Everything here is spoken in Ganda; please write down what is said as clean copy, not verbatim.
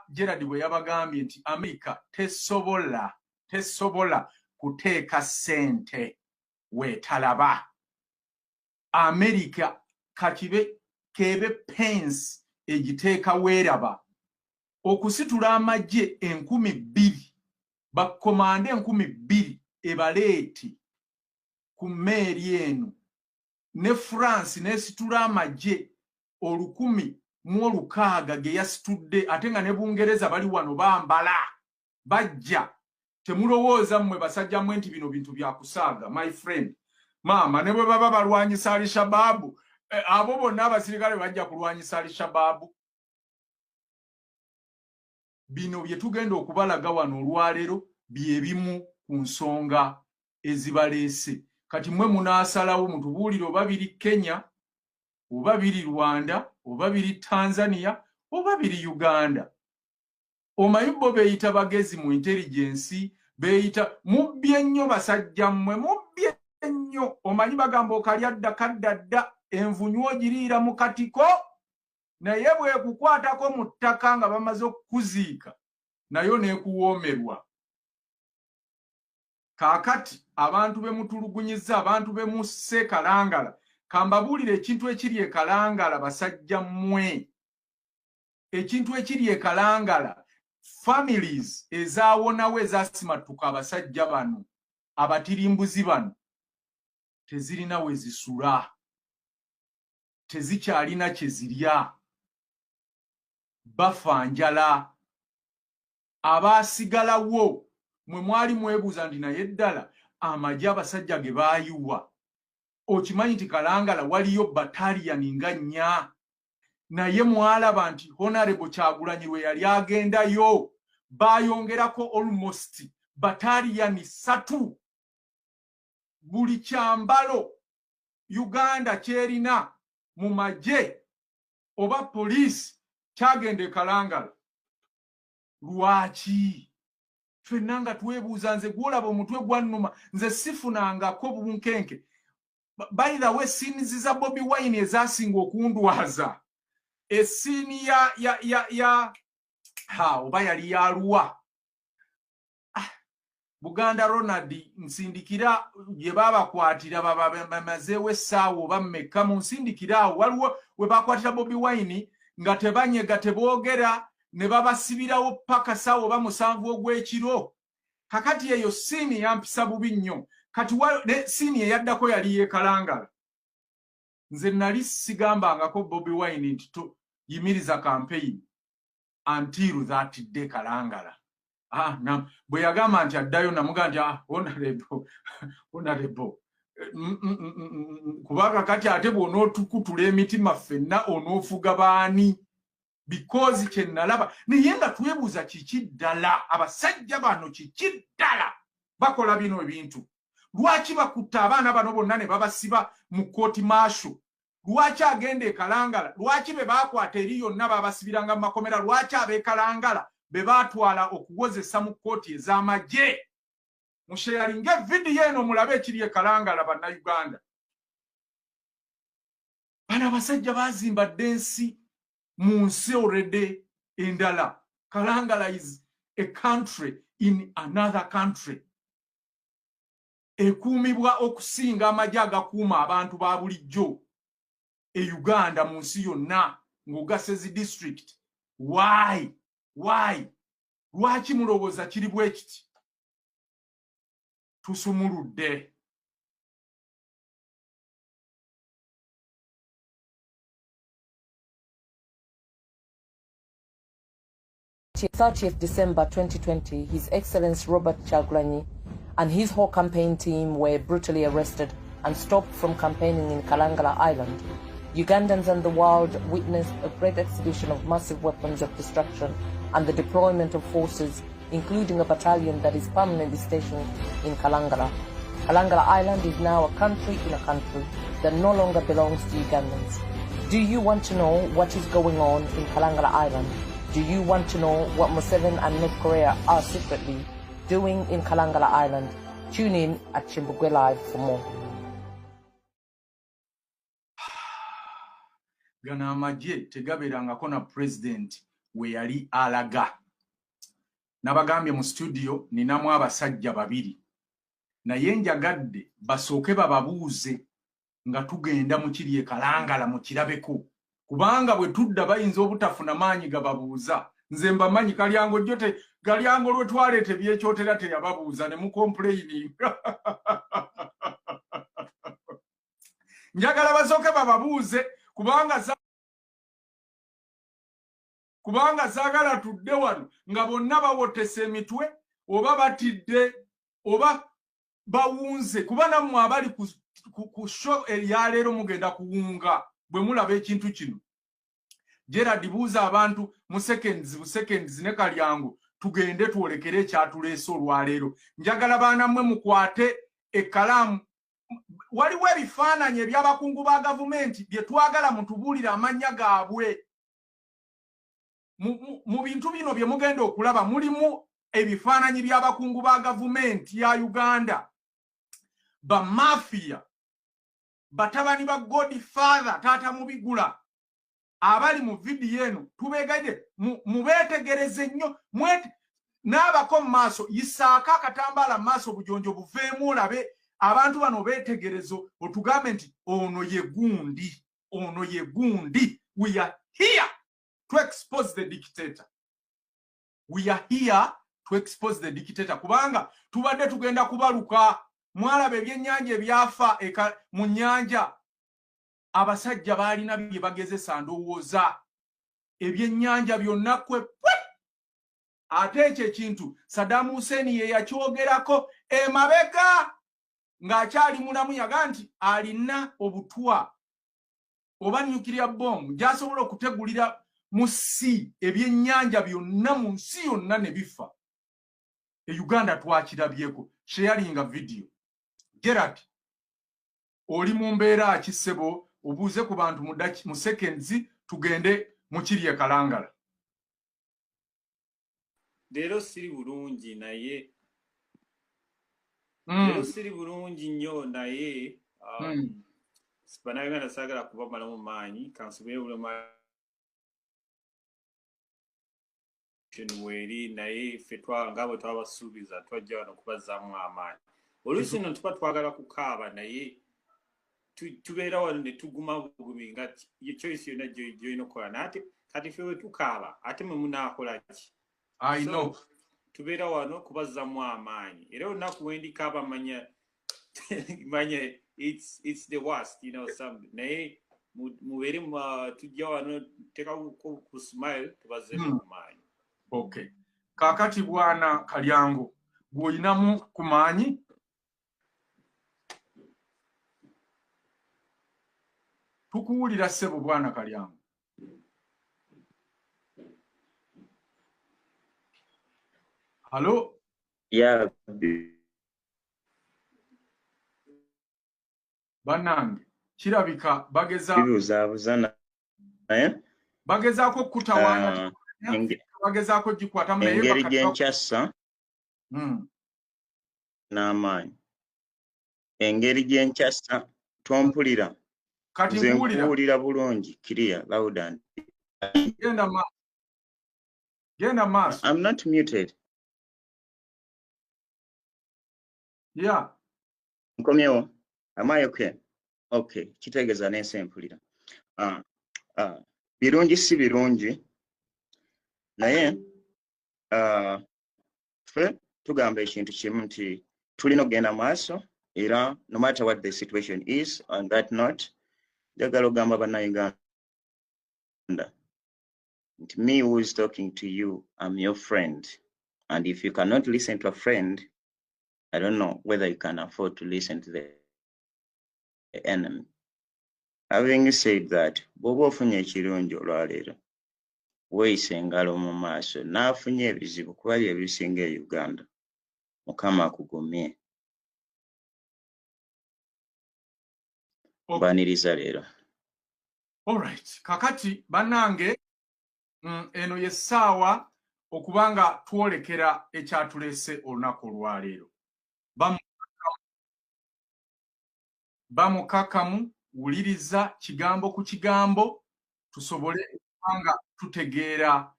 Gerard bwe yabagambye nti Amerika tesobola kuteeka ssente weetalaba. Amerika kebe pence egiteeka weeraba. Okusitula amagye 2,000 bakomande 2,000 ebaleeti ku mmeeri eno ne France nesitula amagye 1,600 ge yasitudde ate nga ne Bungereza bali wano bambala bajja. Temulowooza mmwe basajja mmwe nti bino bintu bya kusaaga my friend. Mama ne bwe baba balwanyisa Al-Shabaab abo bonna abasirikale bajja kulwanyisa Al-Shabaab. Bino bye tugenda okubalaga wano olwaleero bye bimu ku nsonga ezibaleese. Kati mmwe munaasalawo mutubuulire oba biri Kenya oba biri Rwanda oba biri Tanzania oba biri Uganda. Omanyi bo beeyita bagezi mu intelligence beeyita mubbye nnyo basajja mmwe mubbye nnyo. Omanyi bagamba okalya dda kaddadda envunyu ogiriira mu katiko naye bwe kukwatako mu ttaka nga bamaze okukuziika nayo neekuwoomerwa. Kaakati abantu be mutulugunyiza abantu be musse Kalangala kambabuulire ekintu ekiri e Kalangala basajja mmwe. Ekintu ekiri e Kalangala families ezaawonawo ezaasimatuka abasajja bano abatirimbuzi bano tezirina we zisula tezikyalina kye zirya bafa njala. Abaasigalawo mwe mwali mwebuuza nti naye ddala amagye abasajja ge baayiwa okimanyi nti Kalangala waliyo battalion nga 4 naye mwalaba nti Honorable Kyagulanyi lwe yali agendayo bayongerako almost battalion 3. Buli kyambalo Uganda kyerina mu magye oba poliisi kyagenda e Kalangala. Lwaki? Ffenna nga twebuuza nze gwolaba omutwe gwannuma nze sifunangako bunkenke. By the way, scenes za Bobi Wine ezasinga okundwaza. Esini oba yali yaluwa. Buganda Ronald nsindikira gye babakwatira bamazeewo essaawa oba mmeka mu nsindikira awo waliwo we bakwatira Bobi Wine nga tebanyega teboogera ne babasibirawo paka ssaawa oba 7 ogw'ekiro. Kakati eyo siini yampisa bubi nnyo. Kati siini eyaddako yali ye Kalangala. Nze nali sigambangako Bobi Wine nti yimiriza campaign until that day Kalangala. Bwe yagamba nti addayo namugamba nti honorable kubanga kati ate bw'onootukutula emitima ffenna onoofuga baani because kye nalaba naye nga twebuuza kiki ddala abasajja bano kiki ddala bakola bino ebintu. Lwaki bakutta abaana bano bonna ne babasiba mu kooti maasho? Lwaki agenda e Kalangala? Lwaki be baakwata eri yonna babasibiranga mu makomera? Lwaki ab'e Kalangala be baatwala okuwozesa mu kooti ez'amagye? Musheyalinga vidiyo eno mulabe ekiri e Kalangala bannayuganda. Bano abasajja baazimba ddensi mu nsi already endala. Kalangala is a country in another country. Ekuumibwa okusinga amagye agakuuma abantu ba bulijjo e Uganda mu nsi yonna ng'ogasezi district. Why? Lwaki mulowooza kiri bwe kiti? Tusumuludde. 30th December 2020, His Excellency Robert Kyagulanyi and his whole campaign team were brutally arrested and stopped from campaigning in Kalangala Island. Ugandans and the world witnessed a great exhibition of massive weapons of destruction and the deployment of forces, including a battalion that is permanently stationed in Kalangala. Kalangala Island is now a country in a country that no longer belongs to Ugandans. Do you want to know what is going on in Kalangala Island? Do you want to know what Museveni and North Korea are secretly doing in Kalangala Island? Tune in at Chimbugwe Live for more. Gana amagye tegaberangako na president we yali alaga. Nabagambye mu studio ninamu abasajja babiri. Naye njagadde basooke bababuuze nga tugenda mu kiri e Kalangala mu kirabeko. Kubanga bwe tudda bayinza obutafuna maanyi gababuuza. Nze mbamanyi Kalyango jote Kalyango lwe twaleete byekyotera teyababuuza ne mu complaining. Njagala basooke bababuuze kubanga zaagala tudde wano nga bonna bawotese emitwe oba batidde oba bawunze kuba nammwe abali ku show eryaleero mugenda kuwunga bwe mulaba ekintu kino. Gerard buuza abantu mu seconds ne Kalyango tugende twolekere ekyatuleese olwaleero. Njagala baana mmwe mukwate ekkalaamu. Waliwo ebifaananyi eby'abakungu ba gavumenti bye twagala mutubuulira amannya gaabwe. Mu bintu bino bye mugenda okulaba mulimu ebifaananyi by'abakungu ba gavumenti ya Uganda, ba mafia, batabani ba Godfather taata mubigula abali mu vidiyo eno tubeegaide mubeetegereze nnyo n'abako mu maaso yisaaka akatambaala mu maaso bujonjo buveemu olabe abantu bano beetegerezo otugambe nti ono ye gundi, ono ye gundi. We are here to expose the dictator. We are here to expose the dictator. Kubanga tubadde tugenda kubaluka mwalaba ebyennyanja ebyafa mu nnyanja. Abasajja baalina bye bagezesa ndowooza ebyennyanja byonna kwe ate ekyo ekintu Saddam Hussein ye yakyogerako emabega ng'akyali mulamu yaga nti alina obutwa oba nuclear bomb gy'asobola okutegulira mu si ebyennyanja byonna mu nsi yonna ne bifa. Uganda twakirabyeko sharinga video. Gerard oli mu mbeera akisebo obuuze ku bantu mu seconds tugende mu kiri e Kalangala. Leero siri bulungi naye leero siri bulungi nnyo naye Bannayuganda saagala kubamala mu maanyi kansubire bulema weri naye ffe nga bwe twabasuubiza twajja wano kubazzaamu amaanyi. Oluusi nno tuba twagala kukaaba naye tubeera wano ne tuguma bugumi nga choice yonna gy'olina okukola naate kati ffe we tukaaba ate mwe munaakola ki? I know. Tubeera wano kubazzaamu amaanyi era olunaku we ndikaaba manya it's the worst, you know, some naye mubeere tujja wano teka ku smile tubazzeemu ku maanyi. Okay. Kakati bwana Kalyango gw'olinamu ku maanyi? Tukuwulira ssebo bwana Kalyango. Hello? Yeah. Bannange kirabika bagezaako kutawaanya bagezaako gikwatamu naye engeri gyenkyassa n'amaanyi. Engeri gyenkyassa tompulira kati nkuwulira bulungi clear loud and genda maaso. I'm not muted. Yeah. Nkomyewo. Am I okay? Okay. Kitegeeza n'ensi mpulira. Birungi si birungi naye ffe tugamba ekintu kimu nti tulina okugenda maaso era no matter what the situation is. On that note njagala ogamba bannayuganda nti me who is talking to you, I'm your friend, and if you cannot listen to a friend, I don't know whether you can afford to listen to the enemy. Having said that, bw'oba ofunye ekirungi olwaleero weeyise engalo mu maaso n'afunye ebizibu kuba bye bisinga e Uganda, Mukama akugumye. Baniriza leero. Alright. Kakati bannange eno yessaawa okubanga twolekera ekyatuleese olunaku olwaleero. Bamukakamu wuliriza kigambo ku kigambo tusobole kubanga tutegeera